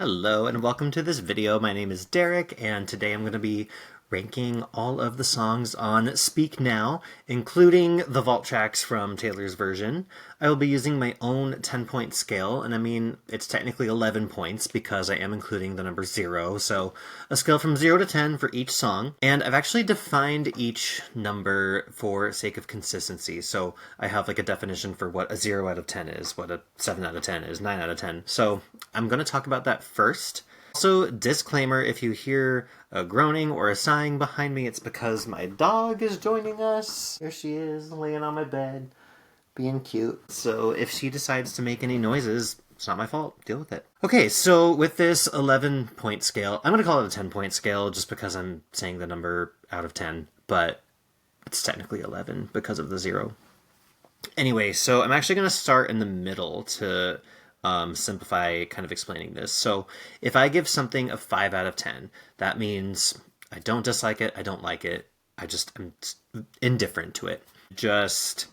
Hello and welcome to this video. My name is Derek and today I'm going to be ranking all of the songs on Speak Now, including the vault tracks from Taylor's version. I will be using my own 10-point scale, and I mean, it's technically 11 points because I am including the number 0, so a scale from 0 to 10 for each song. And I've actually defined each number for sake of consistency, so I have like a definition for what a 0 out of 10 is, what a 7 out of 10 is, 9 out of 10. So I'm going to talk about that first. Also, disclaimer, if you hear a groaning or a sighing behind me, it's because my dog is joining us. There she is, laying on my bed, being cute. So if she decides to make any noises, it's not my fault. Deal with it. Okay, so with this 11-point scale, I'm going to call it a 10-point scale just because I'm saying the number out of 10, but it's technically 11 because of the 0. Anyway, so I'm actually going to start in the middle to simplify kind of explaining this. So if I give something a 5 out of 10, that means I don't dislike it, I don't like it, I'm indifferent to it. Just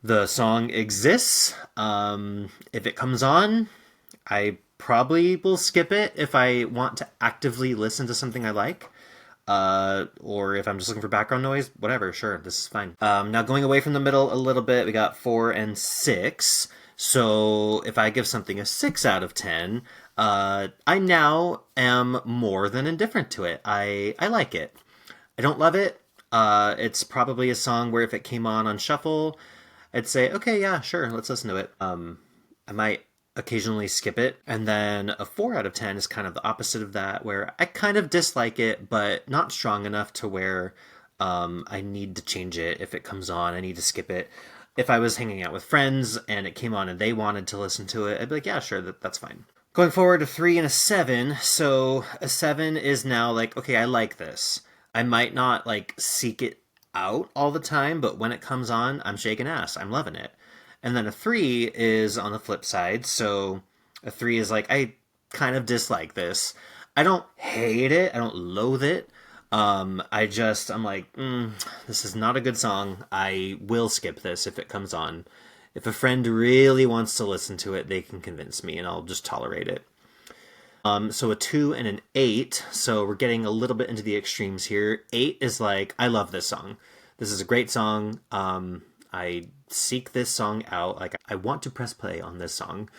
the song exists. If it comes on, I probably will skip it if I want to actively listen to something I like. Or if I'm just looking for background noise, whatever, sure, this is fine. Now going away from the middle a little bit, we got 4 and 6. So if I give something a 6 out of 10, I now am more than indifferent to it. I like it. I don't love it. It's probably a song where if it came on shuffle, I'd say, okay, yeah, sure, let's listen to it. I might occasionally skip it. And then a 4 out of 10 is kind of the opposite of that, where I kind of dislike it, but not strong enough to where I need to change it. If it comes on, I need to skip it. If I was hanging out with friends and it came on and they wanted to listen to it, I'd be like, yeah, sure, that's fine. Going forward, a 3 and a 7. So a 7 is now like, okay, I like this. I might not like seek it out all the time, but when it comes on, I'm shaking ass. I'm loving it. And then a 3 is on the flip side. So a 3 is like, I kind of dislike this. I don't hate it. I don't loathe it. I'm like, this is not a good song. I will skip this if it comes on. If a friend really wants to listen to it, they can convince me and I'll just tolerate it. So a 2 and an 8. So we're getting a little bit into the extremes here. 8 is like, I love this song. This is a great song. I seek this song out. Like, I want to press play on this song.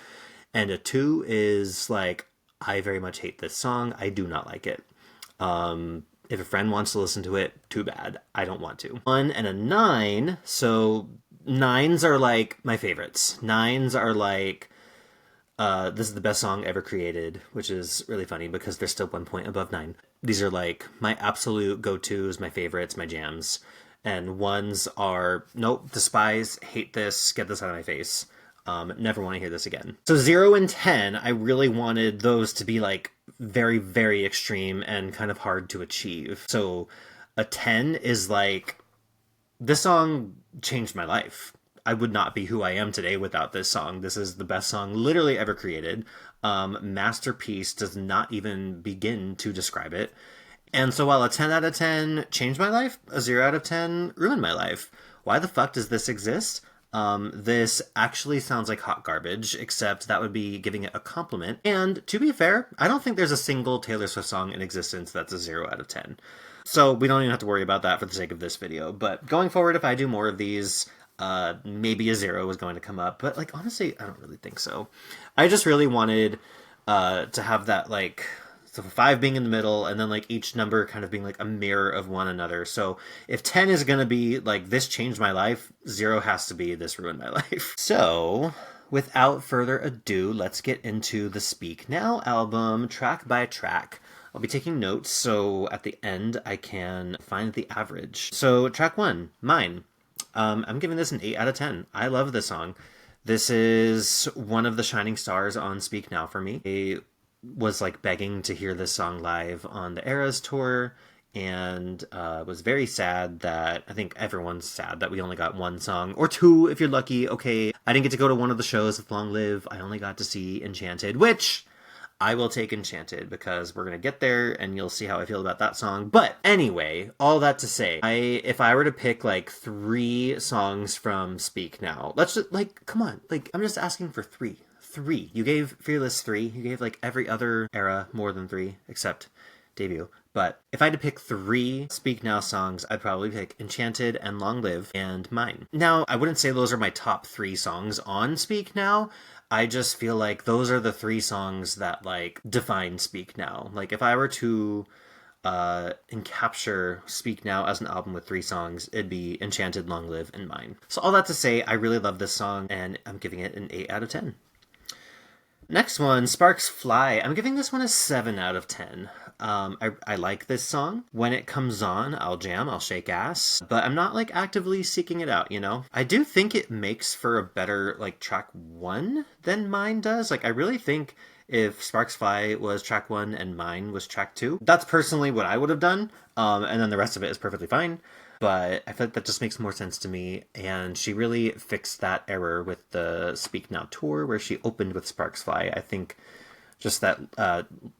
And a 2 is like, I very much hate this song. I do not like it. If a friend wants to listen to it, too bad. I don't want to. 1 and a 9. So 9s are like my favorites. 9s are like, this is the best song ever created, which is really funny because they're still 1 point above 9. These are like my absolute go-tos, my favorites, my jams. And 1s are, nope, despise, hate this, get this out of my face. Never want to hear this again. So 0 and 10, I really wanted those to be like very, very extreme and kind of hard to achieve. So a 10 is like, this song changed my life. I would not be who I am today without this song. This is the best song literally ever created. Masterpiece does not even begin to describe it. And so while a 10 out of 10 changed my life, a 0 out of 10 ruined my life. Why the fuck does this exist? This actually sounds like hot garbage, except that would be giving it a compliment. And to be fair, I don't think there's a single Taylor Swift song in existence that's a 0 out of 10. So we don't even have to worry about that for the sake of this video. But going forward, if I do more of these, maybe a 0 is going to come up. But like, honestly, I don't really think so. I just really wanted to have that like, so 5 being in the middle, and then like each number kind of being like a mirror of one another. So if 10 is going to be like, this changed my life, 0 has to be, this ruined my life. So without further ado, let's get into the Speak Now album track by track. I'll be taking notes so at the end I can find the average. So track 1, Mine. I'm giving this an 8 out of 10. I love this song. This is one of the shining stars on Speak Now for me. I was like begging to hear this song live on the Eras tour, and was very sad that, I think everyone's sad that we only got 1 song, or 2 if you're lucky. Okay, I didn't get to go to one of the shows with Long Live. I only got to see Enchanted, which I will take Enchanted because we're going to get there and you'll see how I feel about that song. But anyway, all that to say, if I were to pick like 3 songs from Speak Now, let's just like, come on, like I'm just asking for 3 3. You gave Fearless 3. You gave like every other era more than 3, except debut. But if I had to pick 3 Speak Now songs, I'd probably pick Enchanted and Long Live and Mine. Now, I wouldn't say those are my top 3 songs on Speak Now. I just feel like those are the 3 songs that like define Speak Now. Like if I were to encapture Speak Now as an album with 3 songs, it'd be Enchanted, Long Live, and Mine. So all that to say, I really love this song, and I'm giving it an 8 out of 10. Next one, Sparks Fly. I'm giving this one a 7 out of 10. I like this song. When it comes on, I'll jam, I'll shake ass, but I'm not like actively seeking it out, you know? I do think it makes for a better like track 1 than Mine does. Like I really think if Sparks Fly was track 1 and Mine was track 2, that's personally what I would have done. And then the rest of it is perfectly fine. But I feel like that just makes more sense to me, and she really fixed that error with the Speak Now tour where she opened with Sparks Fly. I think just that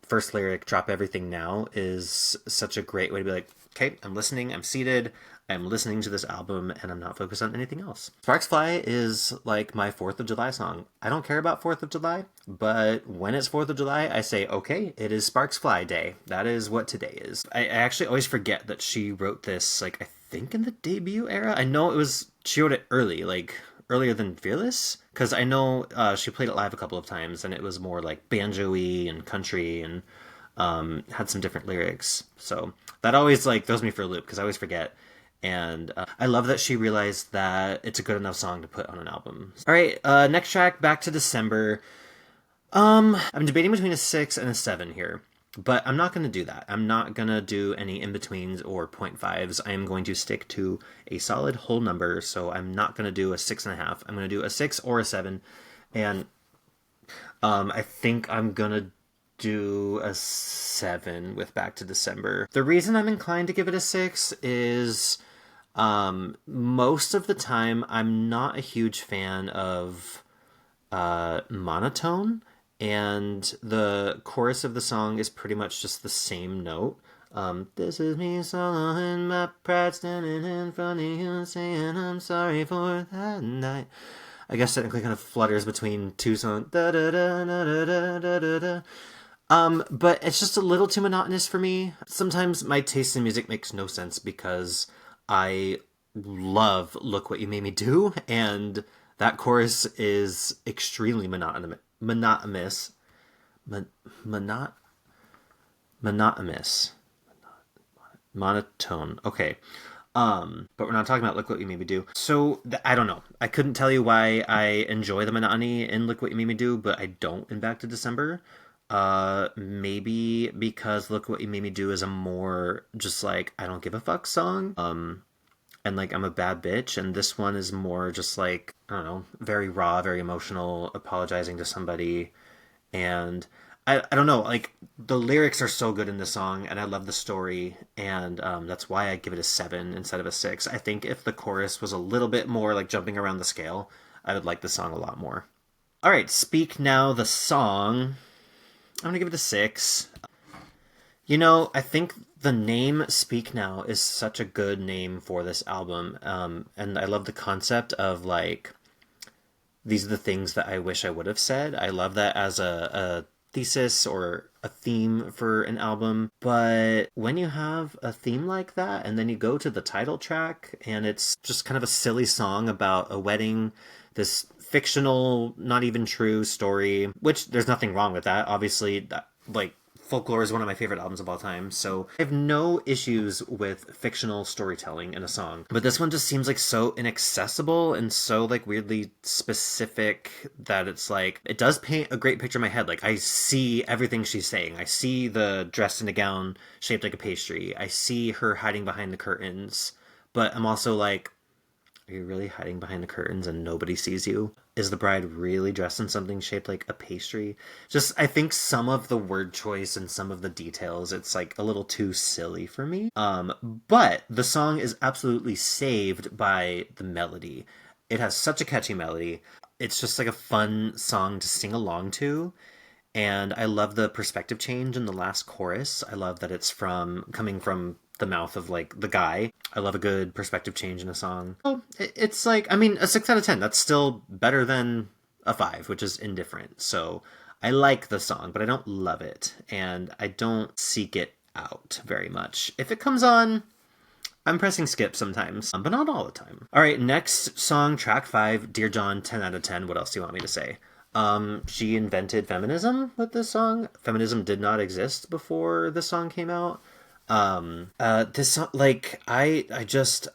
first lyric, Drop Everything Now, is such a great way to be like, okay, I'm listening, I'm seated, I'm listening to this album, and I'm not focused on anything else. Sparks Fly is like my 4th of July song. I don't care about 4th of July, but when it's 4th of July, I say, okay, it is Sparks Fly Day. That is what today is. I actually always forget that she wrote this, like, I think in the debut era. I know she wrote it early, like earlier than Fearless, because I know she played it live a couple of times, and it was more like banjo-y and country, and had some different lyrics. So that always like throws me for a loop, because I always forget. And I love that she realized that it's a good enough song to put on an album. All right, next track, Back to December. I'm debating between a 6 and a 7 here, but I'm not going to do that. I'm not going to do any in-betweens or 0.5s. I am going to stick to a solid whole number, so I'm not going to do a 6.5. I'm going to do a 6 or a 7, and I think I'm going to do a 7 with Back to December. The reason I'm inclined to give it a 6 is most of the time I'm not a huge fan of monotone, and the chorus of the song is pretty much just the same note. This is me solo in my pride, standing in front of you saying I'm sorry for that night. I guess technically kind of flutters between 2 songs. Da, da, da, da, da, da, da, da. But it's just a little too monotonous for me. Sometimes my taste in music makes no sense because I love Look What You Made Me Do, and that chorus is extremely monotonous. Monotone. Okay. But we're not talking about Look What You Made Me Do. So, I don't know. I couldn't tell you why I enjoy the monotony in Look What You Made Me Do, but I don't in Back to December. Maybe because Look What You Made Me Do is a more just like, I don't give a fuck song. And like, I'm a bad bitch, and this one is more just like, I don't know, very raw, very emotional, apologizing to somebody. And I don't know, like, the lyrics are so good in this song, and I love the story, and that's why I give it a 7 instead of a 6. I think if the chorus was a little bit more like jumping around the scale, I would like the song a lot more. All right, Speak Now, the song. I'm gonna give it a 6. You know, I think the name Speak Now is such a good name for this album, and I love the concept of like, these are the things that I wish I would have said. I love that as a thesis or a theme for an album. But when you have a theme like that, and then you go to the title track, and it's just kind of a silly song about a wedding, this fictional, not even true story, which there's nothing wrong with that. Obviously, that, like, Folklore is one of my favorite albums of all time, so I have no issues with fictional storytelling in a song. But this one just seems like so inaccessible and so like weirdly specific that it's like, it does paint a great picture in my head. Like, I see everything she's saying. I see the dressed in a gown shaped like a pastry. I see her hiding behind the curtains. But I'm also like, are you really hiding behind the curtains and nobody sees you? Is the bride really dressed in something shaped like a pastry? Just, I think some of the word choice and some of the details, it's like a little too silly for me. But the song is absolutely saved by the melody. It has such a catchy melody. It's just like a fun song to sing along to. And I love the perspective change in the last chorus. I love that it's coming from the mouth of like the guy. I love a good perspective change in a song. Oh, it's like, I mean, a 6 out of 10. That's still better than a 5, which is indifferent. So I like the song, but I don't love it, and I don't seek it out very much. If it comes on, I'm pressing skip sometimes, but not all the time. All right, next song, track 5, Dear John, 10 out of 10. What else do you want me to say? She invented feminism with this song. Feminism did not exist before this song came out. This song, like, I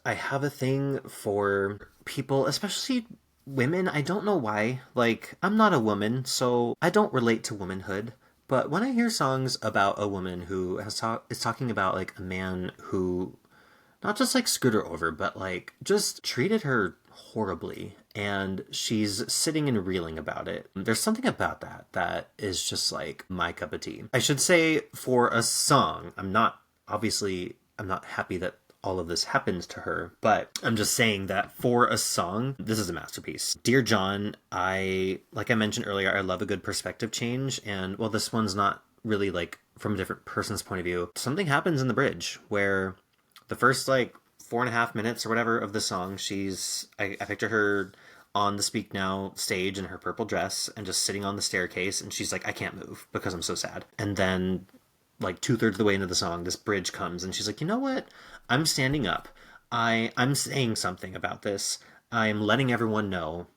have a thing for people, especially women. I don't know why. Like, I'm not a woman, so I don't relate to womanhood. But when I hear songs about a woman who is talking about, like, a man who not just, like, screwed her over, but, like, just treated her horribly, and she's sitting and reeling about it, there's something about that is just, like, my cup of tea. I should say, for a song, I'm not happy that all of this happens to her, but I'm just saying that for a song, this is a masterpiece. Dear John, like I mentioned earlier, I love a good perspective change, and while this one's not really, like, from a different person's point of view, something happens in the bridge where the first, like, 4.5 minutes or whatever of the song, I picture her on the Speak Now stage in her purple dress and just sitting on the staircase, and she's like, I can't move because I'm so sad. And then, like, 2/3 of the way into the song, this bridge comes, and she's like, you know what? I'm standing up. I'm saying something about this. I'm letting everyone know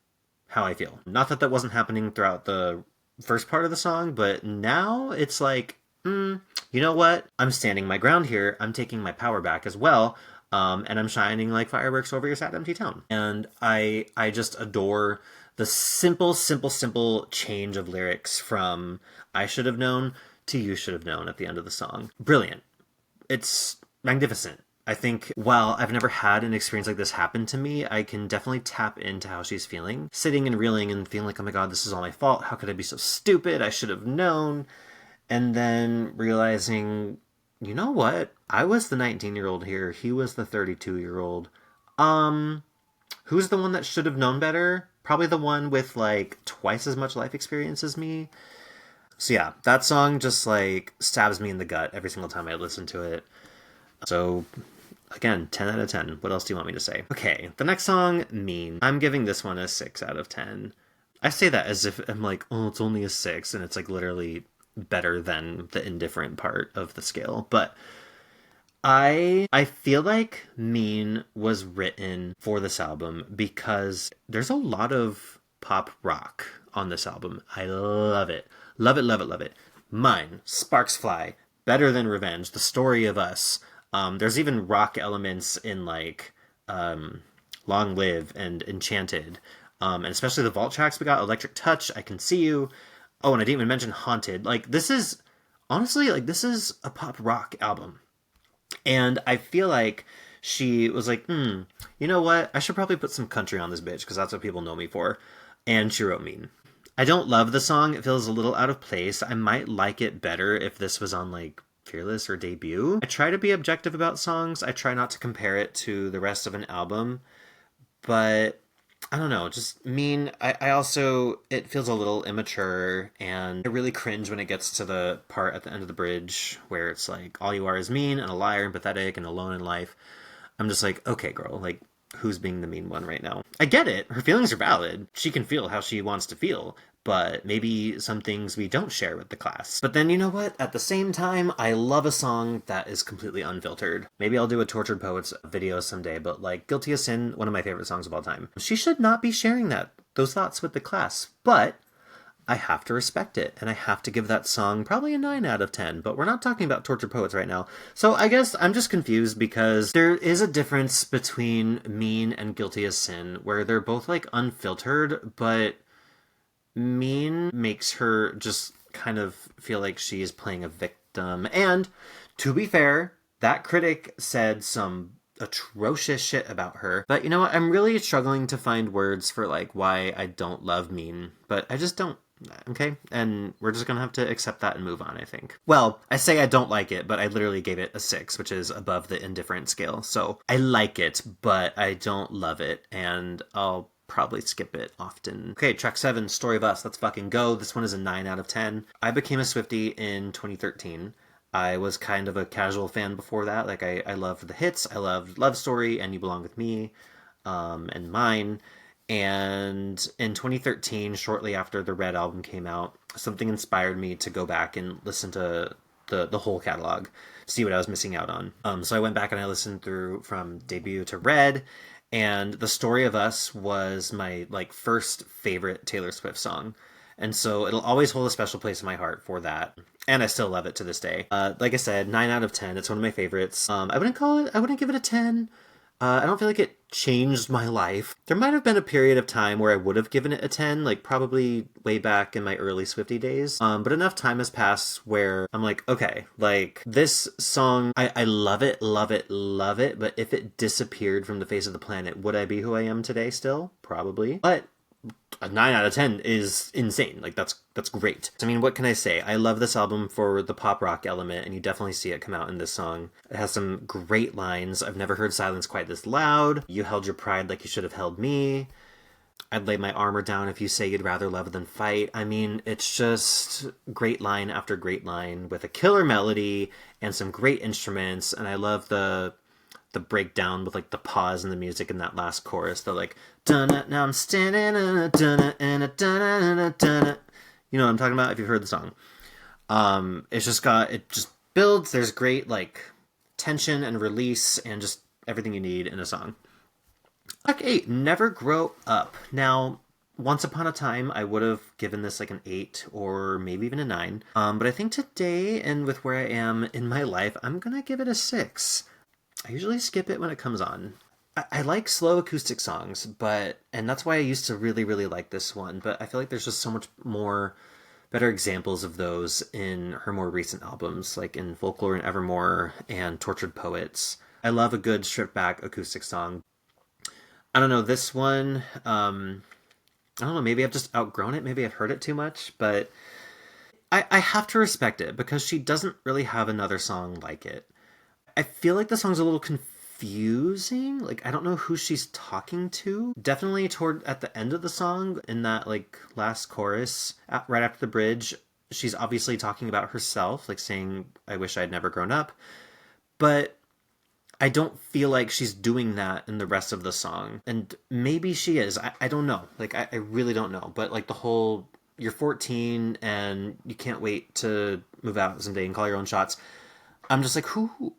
how I feel. Not that wasn't happening throughout the first part of the song, but now it's like, you know what? I'm standing my ground here. I'm taking my power back as well. And I'm shining like fireworks over your sad, empty town. And I just adore the simple change of lyrics from I should have known to you should have known at the end of the song. Brilliant. It's magnificent. I think while I've never had an experience like this happen to me, I can definitely tap into how she's feeling. Sitting and reeling and feeling like, oh my God, this is all my fault. How could I be so stupid? I should have known. And then realizing, you know what? I was the 19-year-old here. He was the 32-year-old. Who's the one that should have known better? Probably the one with, like, twice as much life experience as me. So yeah, that song just, like, stabs me in the gut every single time I listen to it. So, again, 10 out of 10. What else do you want me to say? Okay, the next song, Mean. I'm giving this one a 6 out of 10. I say that as if I'm like, oh, it's only a 6, and it's, like, literally better than the indifferent part of the scale. But I feel like Mean was written for this album because there's a lot of pop rock on this album. I love it. Love it, love it, love it. Mine, Sparks Fly, Better Than Revenge, The Story of Us. There's even rock elements in, like, Long Live and Enchanted. And especially the vault tracks we got, Electric Touch, I Can See You. Oh, and I didn't even mention Haunted. Like, this is, honestly, like, this is a pop rock album. And I feel like she was like, you know what? I should probably put some country on this bitch, because that's what people know me for. And she wrote Mean. I don't love the song. It feels a little out of place. I might like it better if this was on, like, Fearless or Debut. I try to be objective about songs. I try not to compare it to the rest of an album. But I don't know, just Mean. I also, it feels a little immature, and I really cringe when it gets to the part at the end of the bridge where it's like, all you are is mean and a liar and pathetic and alone in life. I'm just like, okay, girl, like, who's being the mean one right now? I get it. Her feelings are valid. She can feel how she wants to feel. But maybe some things we don't share with the class. But then, you know what? At the same time, I love a song that is completely unfiltered. Maybe I'll do a Tortured Poets video someday, but, like, Guilty as Sin, one of my favorite songs of all time. She should not be sharing those thoughts with the class, but I have to respect it, and I have to give that song probably a 9 out of 10, but we're not talking about Tortured Poets right now. So I guess I'm just confused because there is a difference between Mean and Guilty as Sin, where they're both, like, unfiltered, but Mean makes her just kind of feel like she is playing a victim. And to be fair, that critic said some atrocious shit about her. But you know what? I'm really struggling to find words for, like, why I don't love Mean. But I just don't. Okay? And we're just gonna have to accept that and move on, I think. Well, I say I don't like it, but I literally gave it a 6, which is above the indifferent scale. So I like it, but I don't love it. And I'll probably skip it often. Okay, track 7, Story of Us. Let's fucking go. This one is a 9 out of 10. I became a Swiftie in 2013. I was kind of a casual fan before that. Like, I loved the hits. I loved Love Story and You Belong With Me, and Mine. And in 2013, shortly after the Red album came out, something inspired me to go back and listen to the whole catalog, see what I was missing out on. So I went back and I listened through from debut to Red, and The Story of Us was my like first favorite Taylor Swift song. And so it'll always hold a special place in my heart for that. And I still love it to this day. Like I said, 9 out of 10. It's one of my favorites. I wouldn't give it a 10. I don't feel like it changed my life. There might have been a period of time where I would have given it a 10, like probably way back in my early Swiftie days. But enough time has passed where I'm like, okay, like this song, I love it, love it, love it. But if it disappeared from the face of the planet, would I be who I am today still? Probably. But a 9 out of 10 is insane. Like that's great. I mean, what can I say? I love this album for the pop rock element, and you definitely see it come out in this song. It has some great lines. I've never heard silence quite this loud. You held your pride like you should have held me. I'd lay my armor down if you say you'd rather love than fight. I mean, it's just great line after great line with a killer melody and some great instruments, and I love the breakdown with like the pause in the music in that last chorus. They're like, dun now I'm standing in a dun and a dun. You know what I'm talking about if you've heard the song. It just builds. There's great like tension and release and just everything you need in a song. Track 8, Never Grow Up. Now, once upon a time, I would have given this like an 8 or maybe even a 9. But I think today and with where I am in my life, I'm gonna give it a 6. I usually skip it when it comes on. I like slow acoustic songs, and that's why I used to really, really like this one, but I feel like there's just so much more better examples of those in her more recent albums, like in Folklore and Evermore and Tortured Poets. I love a good stripped back acoustic song. I don't know, this one, I don't know, maybe I've just outgrown it, maybe I've heard it too much, but I have to respect it because she doesn't really have another song like it. I feel like the song's a little confusing. Like, I don't know who she's talking to. Definitely at the end of the song, in that, like, last chorus, right after the bridge, she's obviously talking about herself, like saying, I wish I'd never grown up. But I don't feel like she's doing that in the rest of the song. And maybe she is. I don't know. Like, I really don't know. But, like, the whole, you're 14 and you can't wait to move out someday and call your own shots. I'm just like, who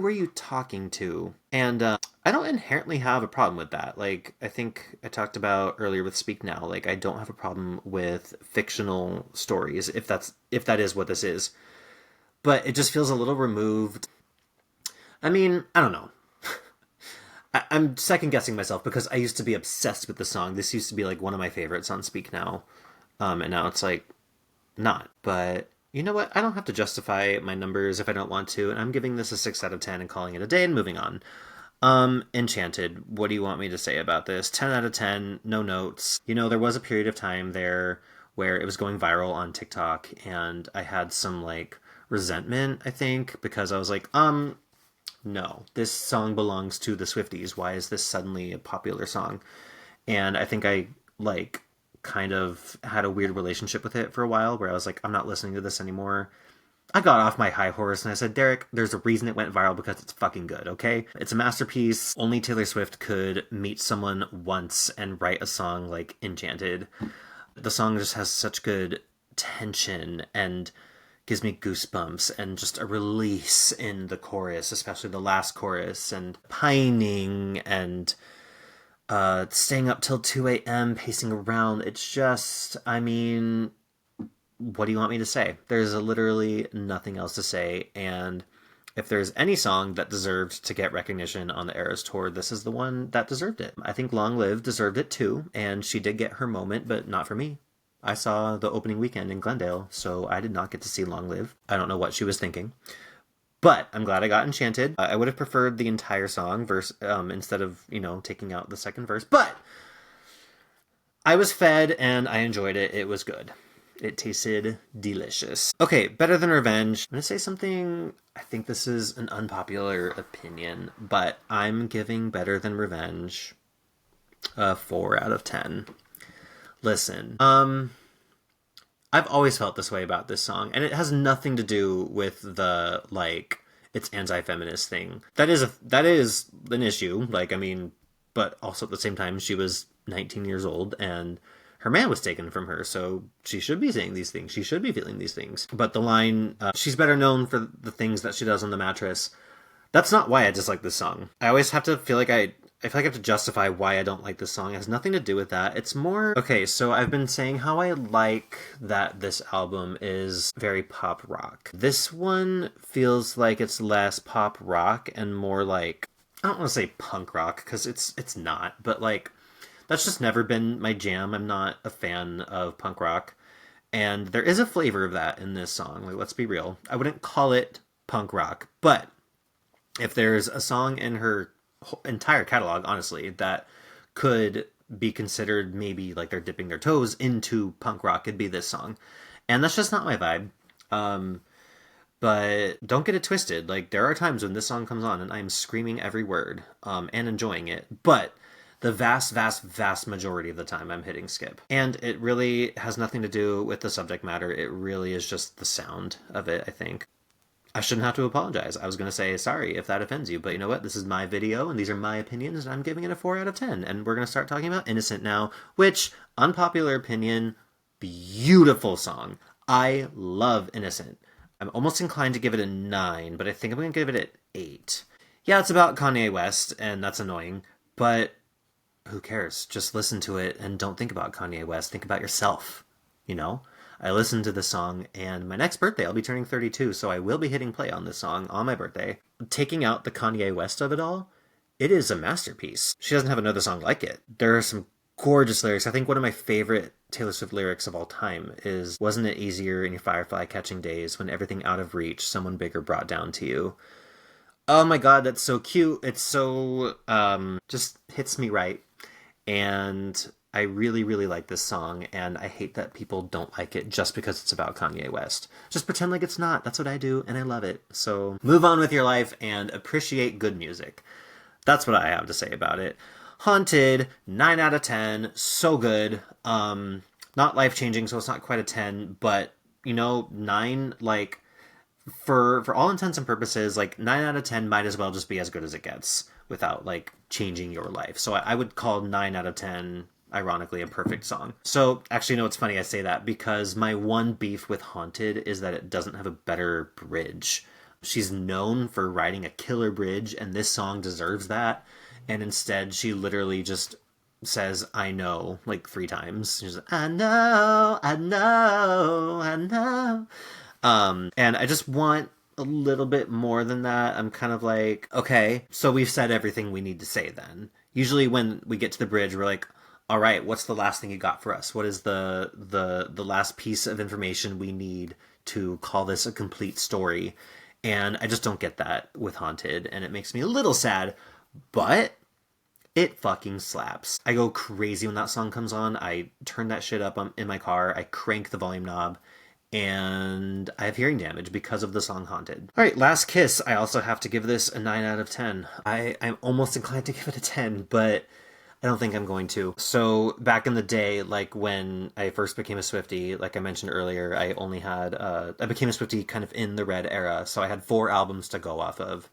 are you talking to? And I don't inherently have a problem with that. Like, I think I talked about earlier with Speak Now, like, I don't have a problem with fictional stories, if that is what this is. But it just feels a little removed. I mean, I don't know. I'm second guessing myself because I used to be obsessed with the song. This used to be like one of my favorites on Speak Now. And now it's like not. But you know what? I don't have to justify my numbers if I don't want to, and I'm giving this a 6 out of 10 and calling it a day and moving on. Enchanted. What do you want me to say about this? 10 out of 10, no notes. You know, there was a period of time there where it was going viral on TikTok, and I had some, like, resentment, I think, because I was like, no, this song belongs to the Swifties. Why is this suddenly a popular song? And I think I, like, kind of had a weird relationship with it for a while where I was like, I'm not listening to this anymore. I got off my high horse and I said, Derek, there's a reason it went viral because it's fucking good, okay? It's a masterpiece. Only Taylor Swift could meet someone once and write a song like Enchanted. The song just has such good tension and gives me goosebumps and just a release in the chorus, especially the last chorus, and pining and staying up till 2 a.m. pacing around. It's just, I mean, what do you want me to say? There's literally nothing else to say, and if there's any song that deserved to get recognition on the Eras Tour, this is the one that deserved it. I think Long Live deserved it too, and she did get her moment, but not for me. I saw the opening weekend in Glendale, so I did not get to see Long Live. I don't know what she was thinking. But I'm glad I got Enchanted. I would have preferred the entire song verse instead of, taking out the second verse. But I was fed and I enjoyed it. It was good. It tasted delicious. Okay, Better Than Revenge. I'm going to say something, I think this is an unpopular opinion, but I'm giving Better Than Revenge a 4 out of 10. Listen, I've always felt this way about this song, and it has nothing to do with the, like, it's anti-feminist thing. That is an issue, but also at the same time, she was 19 years old, and her man was taken from her, so she should be saying these things. She should be feeling these things. But the line, she's better known for the things that she does on the mattress, that's not why I dislike this song. I always have to feel like I feel like I have to justify why I don't like this song. It has nothing to do with that. It's more... Okay, so I've been saying how I like that this album is very pop rock. This one feels like it's less pop rock and more like... I don't want to say punk rock, because it's not, but like... That's just never been my jam. I'm not a fan of punk rock. And there is a flavor of that in this song. Like, let's be real. I wouldn't call it punk rock, but if there's a song in her entire catalog, honestly, that could be considered maybe like they're dipping their toes into punk rock, it'd be this song. And that's just not my vibe. But don't get it twisted. Like, there are times when this song comes on and I'm screaming every word and enjoying it. But the vast, vast, vast majority of the time I'm hitting skip. And it really has nothing to do with the subject matter. It really is just the sound of it, I think. I shouldn't have to apologize. I was going to say sorry if that offends you, but you know what? This is my video, and these are my opinions, and I'm giving it a 4 out of 10. And we're going to start talking about Innocent now, which, unpopular opinion, beautiful song. I love Innocent. I'm almost inclined to give it a 9, but I think I'm going to give it an 8. Yeah, it's about Kanye West, and that's annoying, but who cares? Just listen to it and don't think about Kanye West. Think about yourself, you know? I listened to this song, and my next birthday, I'll be turning 32, so I will be hitting play on this song on my birthday. Taking out the Kanye West of it all, it is a masterpiece. She doesn't have another song like it. There are some gorgeous lyrics. I think one of my favorite Taylor Swift lyrics of all time is, "Wasn't it easier in your firefly catching days when everything out of reach someone bigger brought down to you?" Oh my god, that's so cute. It's so, just hits me right. And I really, really like this song, and I hate that people don't like it just because it's about Kanye West. Just pretend like it's not. That's what I do, and I love it. So move on with your life and appreciate good music. That's what I have to say about it. Haunted, 9 out of 10. So good. Not life-changing, so it's not quite a 10, but, you know, 9, like... For all intents and purposes, like 9 out of 10 might as well just be as good as it gets without like changing your life. So I would call 9 out of 10, ironically, a perfect song. So actually, no, it's funny I say that because my one beef with Haunted is that it doesn't have a better bridge. She's known for writing a killer bridge, and this song deserves that. And instead, she literally just says, "I know," like 3 times. She's like, "I know, I know, I know." And I just want a little bit more than that. I'm kind of like, okay, so we've said everything we need to say then. Usually when we get to the bridge, we're like, all right, what's the last thing you got for us? What is the last piece of information we need to call this a complete story? And I just don't get that with Haunted, and it makes me a little sad, but it fucking slaps. I go crazy when that song comes on. I turn that shit up in my car. I crank the volume knob. And I have hearing damage because of the song Haunted. All right, Last Kiss. I also have to give this a 9 out of 10. I'm almost inclined to give it a 10, but I don't think I'm going to. So back in the day, like when I first became a Swiftie, like I mentioned earlier, I only had, I became a Swiftie kind of in the Red era. So I had 4 albums to go off of.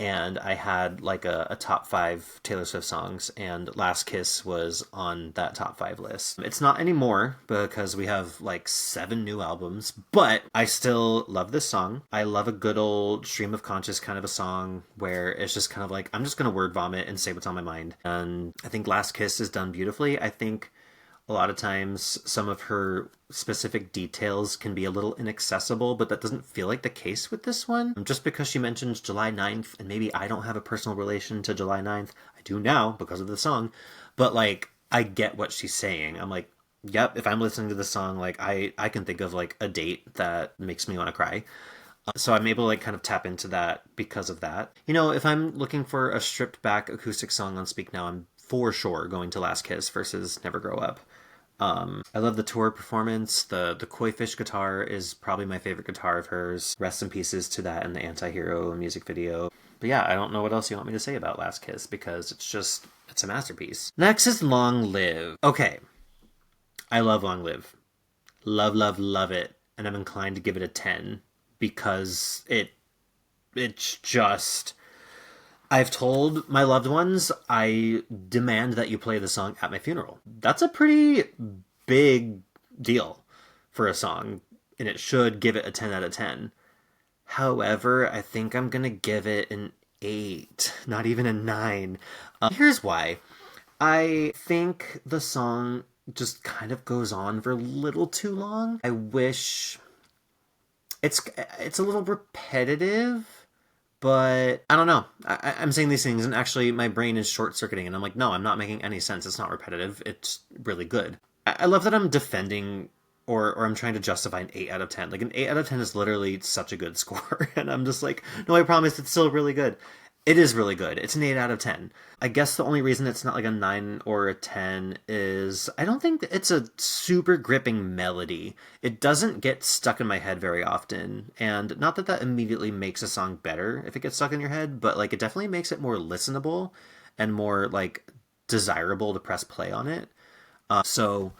And I had like a top 5 Taylor Swift songs, and Last Kiss was on that top 5 list. It's not anymore because we have like 7 new albums, but I still love this song. I love a good old stream of conscious kind of a song where it's just kind of like, I'm just going to word vomit and say what's on my mind. And I think Last Kiss is done beautifully. I think a lot of times some of her specific details can be a little inaccessible, but that doesn't feel like the case with this one. Just because she mentions July 9th, and maybe I don't have a personal relation to July 9th. I do now because of the song. But like, I get what she's saying. I'm like, yep, if I'm listening to this song, like I can think of like a date that makes me want to cry. So I'm able to like kind of tap into that because of that. You know, if I'm looking for a stripped back acoustic song on Speak Now, I'm for sure going to Last Kiss versus Never Grow Up. I love the tour performance. The Koi Fish guitar is probably my favorite guitar of hers. Rest in pieces to that in the Anti-Hero music video. But yeah, I don't know what else you want me to say about Last Kiss because it's a masterpiece. Next is Long Live. Okay. I love Long Live. Love, love, love it. And I'm inclined to give it a 10 because it's just... I've told my loved ones I demand that you play the song at my funeral. That's a pretty big deal for a song, and it should give it a 10 out of 10. However, I think I'm gonna give it an 8, not even a 9. Here's why. I think the song just kind of goes on for a little too long. I wish it's a little repetitive, but I don't know. I'm saying these things, and actually, my brain is short circuiting, and I'm like, no, I'm not making any sense. It's not repetitive. It's really good. I love that I'm defending or I'm trying to justify an 8 out of 10. Like, an 8 out of 10 is literally such a good score. And I'm just like, no, I promise it's still really good. It is really good. It's an 8 out of 10. I guess the only reason it's not like a 9 or a 10 is I don't think it's a super gripping melody. It doesn't get stuck in my head very often. And not that that immediately makes a song better if it gets stuck in your head, but like it definitely makes it more listenable and more like desirable to press play on it. So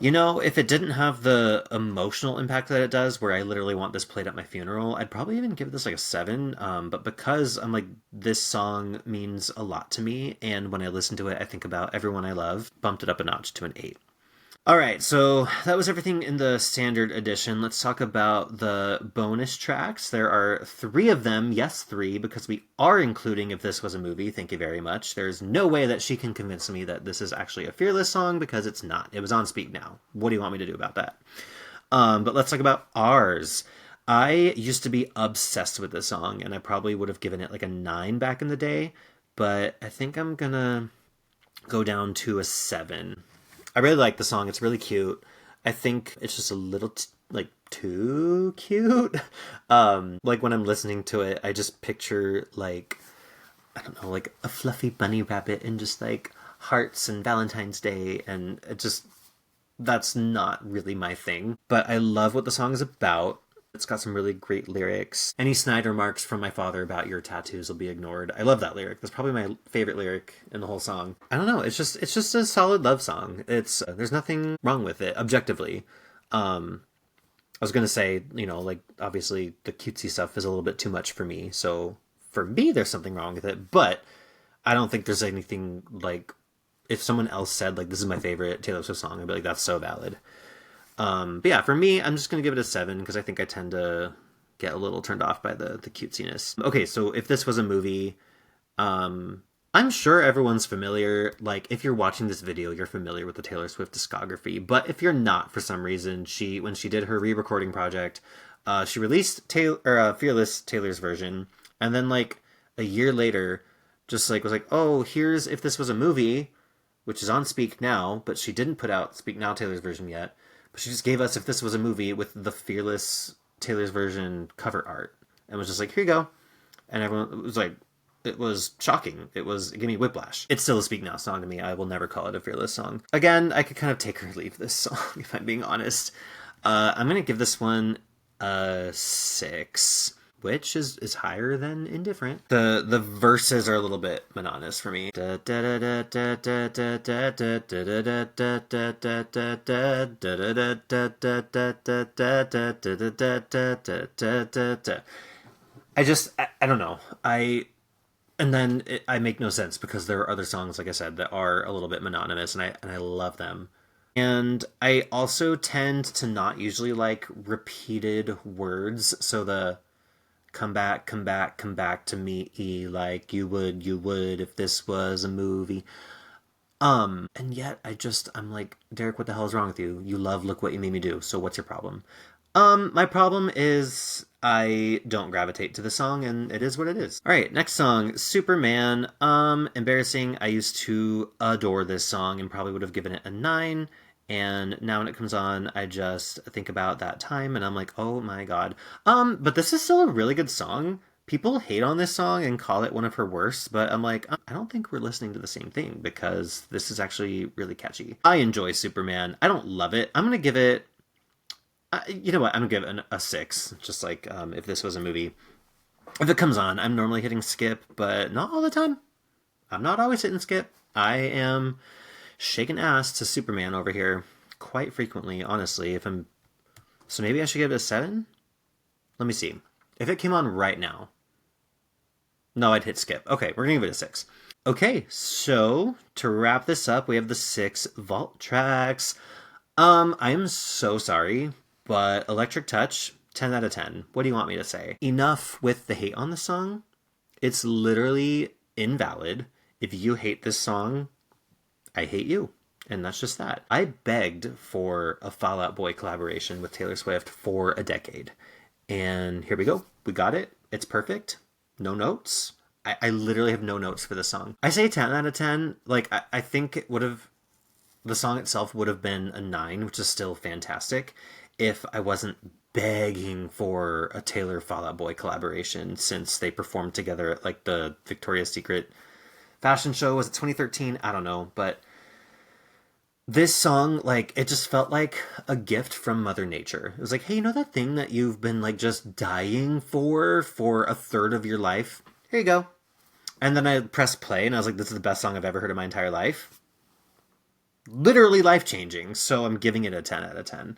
if it didn't have the emotional impact that it does, where I literally want this played at my funeral, I'd probably even give this like a 7. But because I'm like, this song means a lot to me, and when I listen to it, I think about everyone I love, bumped it up a notch to an 8. All right, so that was everything in the standard edition. Let's talk about the bonus tracks. There are 3 of them. Yes, 3, because we are including If This Was a Movie. Thank you very much. There's no way that she can convince me that this is actually a Fearless song, because it's not. It was on Speak Now. What do you want me to do about that? But let's talk about ours. I used to be obsessed with this song, and I probably would have given it like a 9 back in the day, but I think I'm gonna go down to a 7. I really like the song. It's really cute. I think it's just a little like too cute. Like when I'm listening to it, I just picture like I don't know, like a fluffy bunny rabbit and just like hearts and Valentine's Day, and it just that's not really my thing. But I love what the song is about. It's got some really great lyrics. Any snide remarks from my father about your tattoos will be ignored. I love that lyric. That's probably my favorite lyric in the whole song. I don't know. It's just a solid love song. It's there's nothing wrong with it objectively. I was gonna say, like obviously the cutesy stuff is a little bit too much for me. So for me, there's something wrong with it. But I don't think there's anything like if someone else said like this is my favorite Taylor Swift song, I'd be like that's so valid. But yeah, for me, I'm just gonna give it a 7 because I think I tend to get a little turned off by the cutesiness. Okay, so if this was a movie, I'm sure everyone's familiar. Like, if you're watching this video, you're familiar with the Taylor Swift discography. But if you're not, for some reason, when she did her re-recording project, she released Fearless Taylor's version, and then like a year later, just like was like, oh, here's If This Was a Movie, which is on Speak Now, but she didn't put out Speak Now Taylor's version yet. But she just gave us If This Was a Movie with the Fearless Taylor's version cover art, and was just like, here you go. And everyone was like, it was shocking. It gave me whiplash. It's still a Speak Now song to me. I will never call it a Fearless song. Again, I could kind of take or leave this song, if I'm being honest. I'm going to give this one a 6, which is higher than Indifferent. The verses are a little bit monotonous for me. I don't know. And then I make no sense because there are other songs, like I said, that are a little bit monotonous, and I love them. And I also tend to not usually like repeated words, so the come back, come back, come back to me like you would if this was a movie. And yet I'm like, Derek, what the hell is wrong with you? You love Look What You Made Me Do, so what's your problem? My problem is I don't gravitate to the song, and it is what it is. All right, next song, Superman. Embarrassing. I used to adore this song and probably would have given it a 9. And now when it comes on, I just think about that time and I'm like, oh my god. But this is still a really good song. People hate on this song and call it one of her worst, but I'm like, I don't think we're listening to the same thing because this is actually really catchy. I enjoy Superman. I don't love it. I'm gonna give it you know what? I'm gonna give it a 6. Just like if this was a movie. If it comes on, I'm normally hitting skip, but not all the time. I'm not always hitting skip. I am shaking ass to Superman over here quite frequently, honestly. So maybe I should give it a 7? Let me see. If it came on right now. No, I'd hit skip. Okay, we're gonna give it a 6. Okay, so to wrap this up, we have the 6 vault tracks. I am so sorry, but Electric Touch, 10 out of 10. What do you want me to say? Enough with the hate on the song. It's literally invalid. If you hate this song, I hate you. And that's just that. I begged for a Fall Out Boy collaboration with Taylor Swift for a decade. And here we go. We got it. It's perfect. No notes. I literally have no notes for this song. I say 10 out of 10. Like, I think it would have... The song itself would have been a 9, which is still fantastic, if I wasn't begging for a Taylor Fall Out Boy collaboration since they performed together at, like, the Victoria's Secret fashion show. Was it 2013? I don't know. But this song, like, it just felt like a gift from Mother Nature. It was like, hey, you know that thing that you've been, like, just dying for a third of your life? Here you go. And then I pressed play, and I was like, this is the best song I've ever heard in my entire life. Literally life-changing, so I'm giving it a 10 out of 10.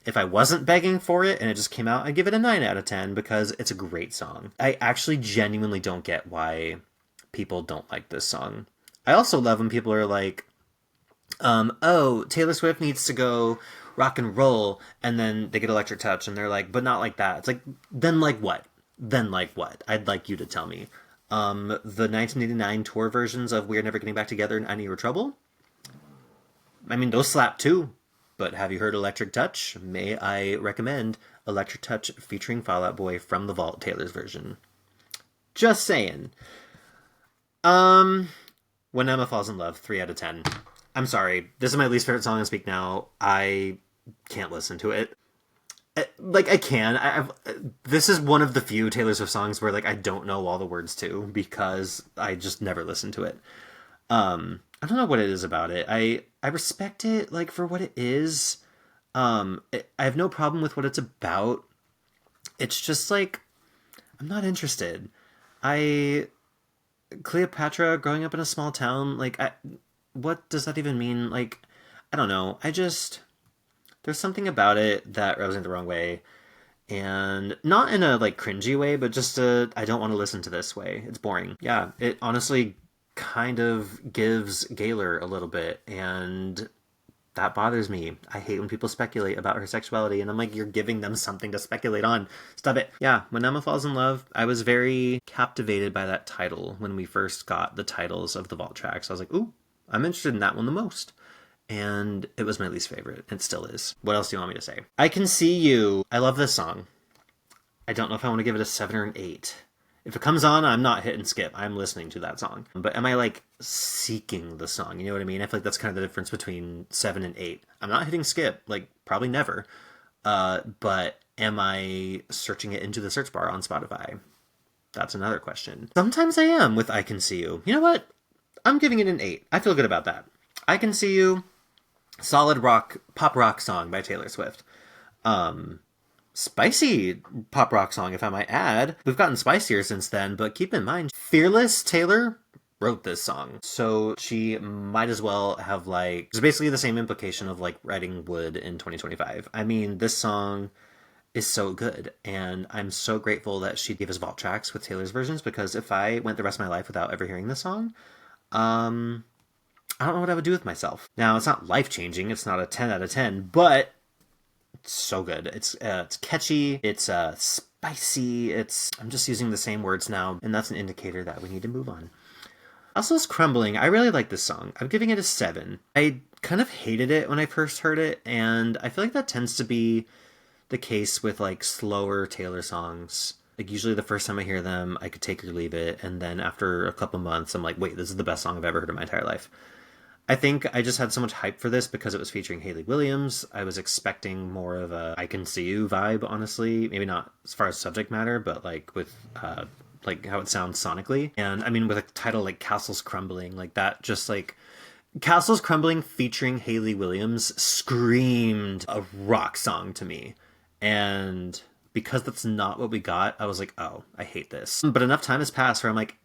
If I wasn't begging for it and it just came out, I'd give it a 9 out of 10 because it's a great song. I actually genuinely don't get why people don't like this song. I also love when people are like, oh, Taylor Swift needs to go rock and roll, and then they get Electric Touch, and they're like, but not like that. It's like, then like what? Then like what? I'd like you to tell me. The 1989 tour versions of We're Never Getting Back Together and I Knew You Were Trouble, I mean, those slap too. But have you heard Electric Touch? May I recommend Electric Touch featuring Fall Out Boy from the Vault, Taylor's version. Just saying. When Emma Falls in Love, 3 out of 10. I'm sorry. This is my least favorite song on Speak Now. I can't listen to it. Like, I can. This is one of the few Taylor Swift songs where, like, I don't know all the words to because I just never listen to it. I don't know what it is about it. I respect it, like, for what it is. I have no problem with what it's about. It's just, like, I'm not interested. Cleopatra, growing up in a small town, like, what does that even mean? Like, I don't know. There's something about it that rubs me the wrong way. And not in a, like, cringy way, but just I don't want to listen to this way. It's boring. Yeah, it honestly kind of gives Gaylor a little bit, and that bothers me. I hate when people speculate about her sexuality, and I'm like, you're giving them something to speculate on. Stop it. Yeah, When Emma Falls in Love, I was very captivated by that title when we first got the titles of the vault tracks. I was like, ooh, I'm interested in that one the most. And it was my least favorite. It still is. What else do you want me to say? I Can See You. I love this song. I don't know if I want to give it a 7 or an 8. If it comes on, I'm not hitting skip. I'm listening to that song. But am I, like, seeking the song? You know what I mean? I feel like that's kind of the difference between 7 and 8. I'm not hitting skip. Like, probably never. But am I searching it into the search bar on Spotify? That's another question. Sometimes I am with I Can See You. You know what? I'm giving it an 8. I feel good about that. I Can See You. Solid pop rock song by Taylor Swift. Spicy pop rock song, if I might add. We've gotten spicier since then, but keep in mind, Fearless Taylor wrote this song. So she might as well have, like, it's basically the same implication of, like, writing Would in 2025. I mean, this song is so good, and I'm so grateful that she gave us vault tracks with Taylor's versions, because if I went the rest of my life without ever hearing this song, I don't know what I would do with myself. Now, it's not life-changing, it's not a 10 out of 10, but it's so good. It's catchy, it's spicy, I'm just using the same words now, and that's an indicator that we need to move on. Also, it's Crumbling. I really like this song. I'm giving it a 7. I kind of hated it when I first heard it, and I feel like that tends to be the case with, like, slower Taylor songs. Like, usually the first time I hear them, I could take or leave it, and then after a couple months, I'm like, wait, this is the best song I've ever heard in my entire life. I think I just had so much hype for this because it was featuring Hayley Williams. I was expecting more of a I Can See You vibe, honestly. Maybe not as far as subject matter, but, like, with, like, how it sounds sonically. And, I mean, with a title like Castles Crumbling, like, that just, like... Castles Crumbling featuring Hayley Williams screamed a rock song to me. And because that's not what we got, I was like, oh, I hate this. But enough time has passed where I'm like,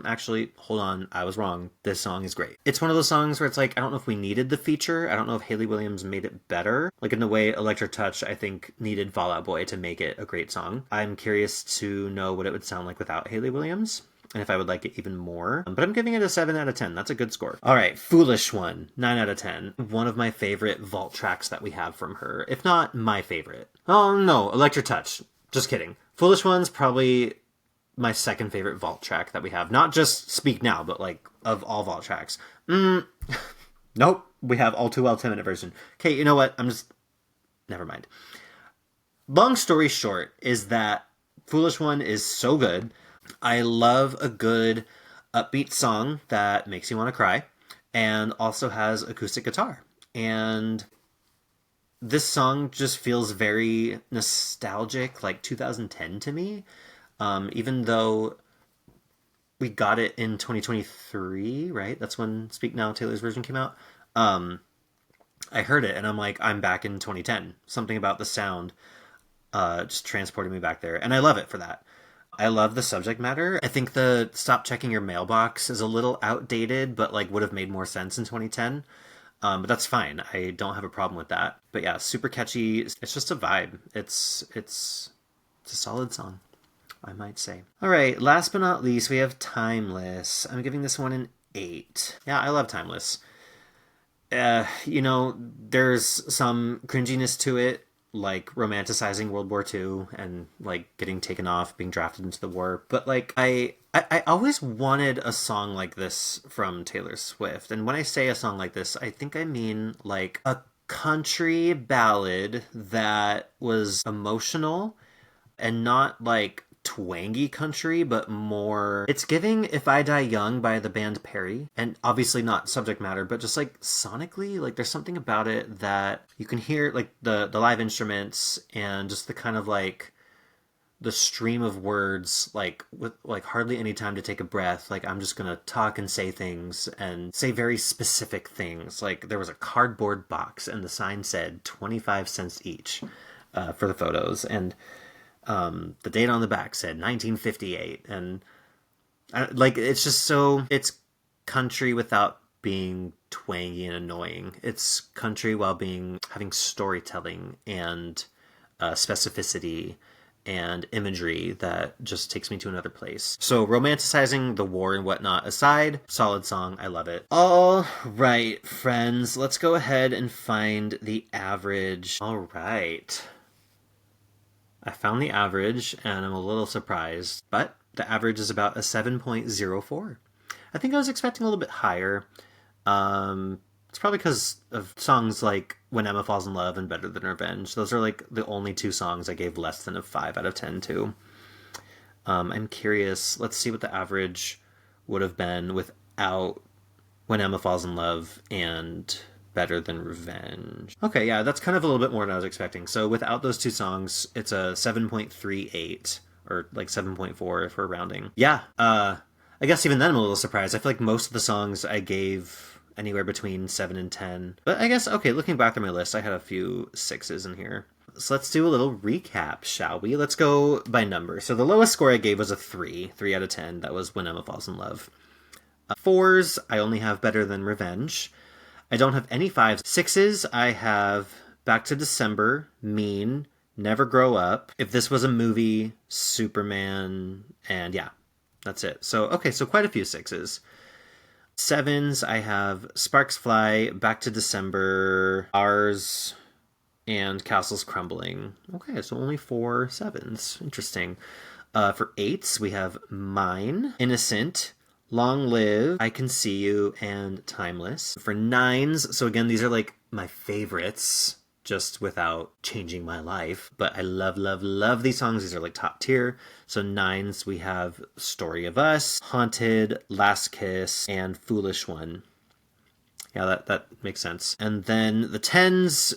actually, hold on, I was wrong. This song is great. It's one of those songs where it's like, I don't know if we needed the feature. I don't know if Hayley Williams made it better. Like in the way Electric Touch, I think, needed Fall Out Boy to make it a great song. I'm curious to know what it would sound like without Hayley Williams, and if I would like it even more. But I'm giving it a 7 out of 10. That's a good score. All right, Foolish One, 9 out of 10. One of my favorite vault tracks that we have from her, if not my favorite. Oh no, Electric Touch. Just kidding. Foolish One's probably my second favorite vault track that we have. Not just Speak Now, but like of all vault tracks. Nope, we have All Too Well 10-minute version. Okay, you know what? Never mind. Long story short is that Foolish One is so good. I love a good upbeat song that makes you want to cry and also has acoustic guitar. And this song just feels very nostalgic, like 2010 to me. Even though we got it in 2023, right? That's when Speak Now, Taylor's version came out. I heard it and I'm like, I'm back in 2010. Something about the sound just transported me back there. And I love it for that. I love the subject matter. I think the stop checking your mailbox is a little outdated, but like would have made more sense in 2010. But that's fine. I don't have a problem with that. But yeah, super catchy. It's just a vibe. It's a solid song, I might say. All right, last but not least, we have Timeless. I'm giving this one an 8. Yeah, I love Timeless. There's some cringiness to it, like romanticizing World War II and like getting taken off, being drafted into the war. But like I always wanted a song like this from Taylor Swift. And when I say a song like this, I think I mean like a country ballad that was emotional and not like twangy country, but more, it's giving If I Die Young by the band Perry, and obviously not subject matter, but just like sonically, like there's something about it that you can hear, like the live instruments and just the kind of like the stream of words, like with like hardly any time to take a breath. Like I'm just gonna talk and say things and say very specific things. Like there was a cardboard box and the sign said 25 cents each for the photos, and the date on the back said 1958, and like it's just so, it's country without being twangy and annoying. It's country while having storytelling and specificity and imagery that just takes me to another place. So romanticizing the war and whatnot aside, solid song. I love it. All right, friends, let's go ahead and find the average. All right. I found the average, and I'm a little surprised, but the average is about a 7.04. I think I was expecting a little bit higher. It's probably because of songs like When Emma Falls in Love and Better Than Revenge. Those are like the only two songs I gave less than a 5 out of 10 to. I'm curious. Let's see what the average would have been without When Emma Falls in Love and Better Than Revenge. Okay, yeah, that's kind of a little bit more than I was expecting. So without those two songs, it's a 7.38, or like 7.4 if we're rounding. Yeah, I guess even then I'm a little surprised. I feel like most of the songs I gave anywhere between 7 and 10. But I guess, okay, looking back at my list, I had a few 6s in here. So let's do a little recap, shall we? Let's go by number. So the lowest score I gave was a 3 out of 10. That was When Emma Falls in Love. 4s, I only have Better Than Revenge. I don't have any 5s. 6s, I have Back to December, Mean, Never Grow Up, If This Was a Movie, Superman, and yeah, that's it. So, okay, so quite a few 6s. 7s, I have Sparks Fly, Back to December, Ours, and Castles Crumbling. Okay, so only 4 7s. Interesting. For 8s, we have Mine, Innocent, Long Live, I Can See You, and Timeless. For 9s, so again, these are like my favorites, just without changing my life. But I love, love, love these songs. These are like top tier. So 9s, we have Story of Us, Haunted, Last Kiss, and Foolish One. Yeah, that makes sense. And then the 10s,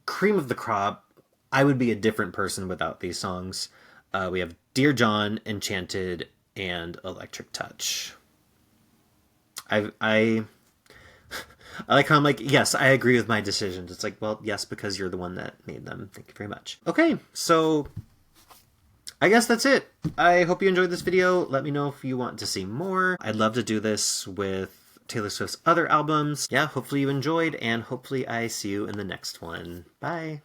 cream of the crop. I would be a different person without these songs. We have Dear John, Enchanted, and Electric Touch. I like how I'm like, yes, I agree with my decisions. It's like, well, yes, because you're the one that made them. Thank you very much. Okay, so I guess that's it. I hope you enjoyed this video. Let me know if you want to see more. I'd love to do this with Taylor Swift's other albums. Yeah, hopefully you enjoyed, and hopefully I see you in the next one. Bye!